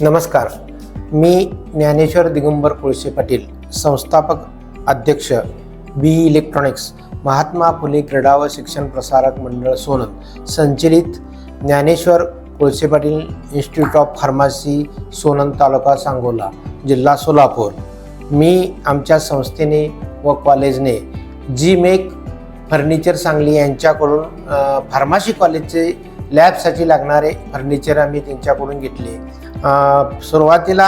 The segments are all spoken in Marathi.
नमस्कार, मी ज्ञानेश्वर दिगंबर कोळसे पाटील, संस्थापक अध्यक्ष बी इलेक्ट्रॉनिक्स, महात्मा फुले क्रीडा व शिक्षण प्रसारक मंडळ सोनंद, संचलित Dnyaneshwar Kolse Patil institute of pharmacy, Sonand, तालुका सांगोला, जिल्हा सोलापूर. मी आमच्या संस्थेने व कॉलेजने जी मेक फर्निचर सांगली यांच्याकडून फार्मसी कॉलेजचे लॅबसाठी लागणारे फर्निचर आम्ही त्यांच्याकडून घेतले. सुरुवातीला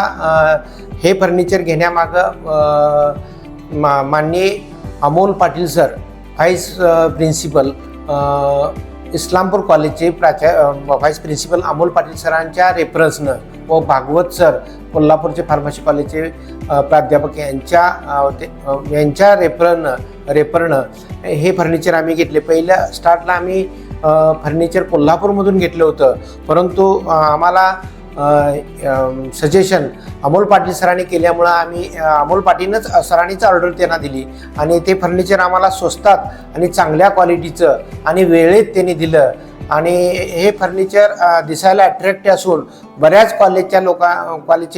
हे फर्निचर घेण्यामागं माननीय Amol Patil sir, vice principal, Islampur कॉलेजचे व्हाईस प्रिन्सिपल अमोल पाटील सरांच्या रेफरन्सनं व भागवत सर, कोल्हापूरचे फार्मसी कॉलेजचे प्राध्यापक यांच्या रेफरनं हे फर्निचर आम्ही घेतले. पहिल्या स्टार्टला आम्ही फर्निचर कोल्हापूरमधून घेतलं होतं, परंतु आम्हाला सजेशन अमोल पाटील सरांनी केल्यामुळं आम्ही अमोल पाटीलच सरांनीच ऑर्डर त्यांना दिली आणि ते फर्निचर आम्हाला स्वस्तात आणि चांगल्या क्वालिटीचं आणि वेळेत त्यांनी दिलं. आणि हे फर्निचर दिसायला अट्रॅक्टिव्ह असून बऱ्याच कॉलेजचे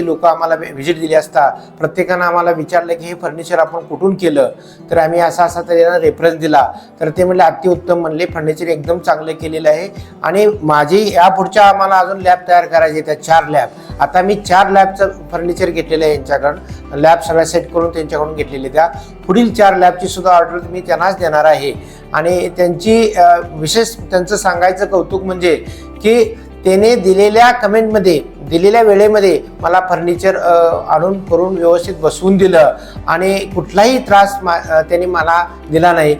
लोक आम्हाला व्हिजिट दिली असता प्रत्येकानं आम्हाला विचारलं की हे फर्निचर आपण कुठून केलं, तर आम्ही असा त्यांना रेफरन्स दिला. तर ते म्हणले अतिउत्तम, म्हणले फर्निचर एकदम चांगलं केलेलं आहे. आणि माझी यापुढच्या आम्हाला अजून लॅब तयार करायचे, त्या 4 लॅब. आता मी 4 लॅबचं फर्निचर घेतलेलं आहे यांच्याकडून, लॅब सगळ्या सेट करून त्यांच्याकडून घेतलेले. त्या पुढील 4 लॅबची सुद्धा ऑर्डर मी त्यांनाच देणार आहे. आणि त्यांची विशेष त्यांचं सांगायचं कौतुक म्हणजे की त्याने दिलेल्या कमेंटमध्ये, दिलेल्या वेळेमध्ये मला फर्निचर आणून करून व्यवस्थित बसवून दिलं आणि कुठलाही त्रास त्यांनी मला दिला नाही.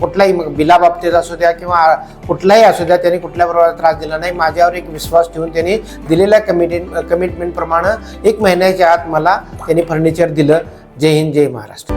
कुठलाही बिलाबाबतीत असू द्या किंवा कुठलाही असू द्या, त्यांनी कुठल्या प्रकारे त्रास दिला नाही. माझ्यावर एक विश्वास ठेवून त्यांनी दिलेल्या कमिटमेंटप्रमाणे 1 महिन्याच्या आत मला त्यांनी फर्निचर दिलं. जय हिंद, जय महाराष्ट्र.